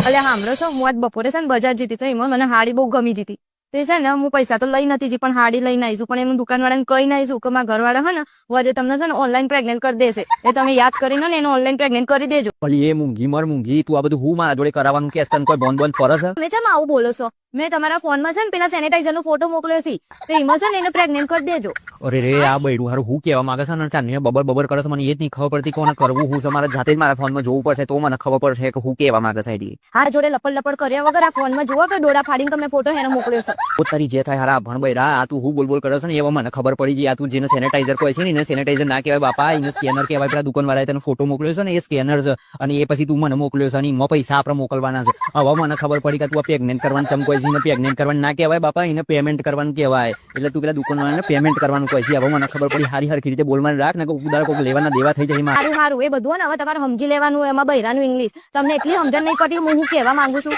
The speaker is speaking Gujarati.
એટલે સાંભળો છો, હું આજ બપોરે છે ને બજાર જતી તો એમાં મને હાડી બહુ ગમી જતી. તો છે ને હું પૈસા તો લઈ નથી જી પણ હાડી લઈને આવીશું. પણ એમ દુકાનવાળાને કહી નાઈશું કે મારા ઘરવાળા હે ને વધે તમને છે ને ઓનલાઈન પ્રેગ્નેન્ટ કરી દેશે. એ તમે યાદ કરીને ને એને ઓનલાઈન પ્રેગ્નેન્ટ કરી દેજો. ભલી એ મૂંગી તું આ બધું હું મારા જોડે કરાવવાનું કે તને કોઈ બંધ ફરે છે? તમે ચમ આવું બોલો છો? મેં તમારા ફોનમાં છે ને પેલા સેનેટાઈઝર નો ફોટો મોકલ્યો છે, તો એમાં છે ને એને પ્રેગ્નેન્ટ કરી દેજો. અરે રે આ બૈડું હારું હું કેવા માંગે છે ને ચાંદની બબર કરે છે મને એ જ નહીં ખબર પડતી કોને કરવું હું છે. મારે જાતે જ મારા ફોનમાં જોવું પડશે તો મને ખબર પડશે કે હું કેવા માંગે છે. હા જોડે લપડ કર્યા વગર આ ફોનમાં જુઓ કે ડોળા ફાડીને તમે ફોટો એને મોકલ્યો છે. તારી જે થાય હારા ભણ બૈરા આ તું હું બોલ કરે છે ને એવા મને ખબર પડી જાય. આ તું જેને સેનેટાઈઝર કહે છે ને એને સેનેટાઈઝર ના કહેવાય બાપા, એને સ્કેનર કહેવાય. પેલા દુકાનવાળાએ તને ફોટો મોકલ્યો છે ને એ સ્કેનર છે અને એ પછી તું મને મોકલ્યો છે અને એમાં પૈસા આપણે મોકલવાના છે. હવે મને ખબર પડી કે તું પ્રેગ્નેન્ટ કરવાનું ચમકો છે. એને પ્રેગ્નેન્ટ કરવાનું ના કહેવાય બાપા, એને પેમેન્ટ કરવાનું કહેવાય. એટલે તું પેલા દુકાનવાળાને પેમેન્ટ કરવાનું કહે છે. હવે મને ખબર પડી હારી હરખી રીતે બોલવાનું રાખ ને ઉદાર કોઈક લેવાના દેવા થઈ જાય. સારું સારું એ બધું ને હવે તમારે સમજી લેવાનું. એમાં બૈરાનું ઇંગ્લિશ તમને એટલી સમજણ નહીં પડી હું કહેવા માંગુ છું.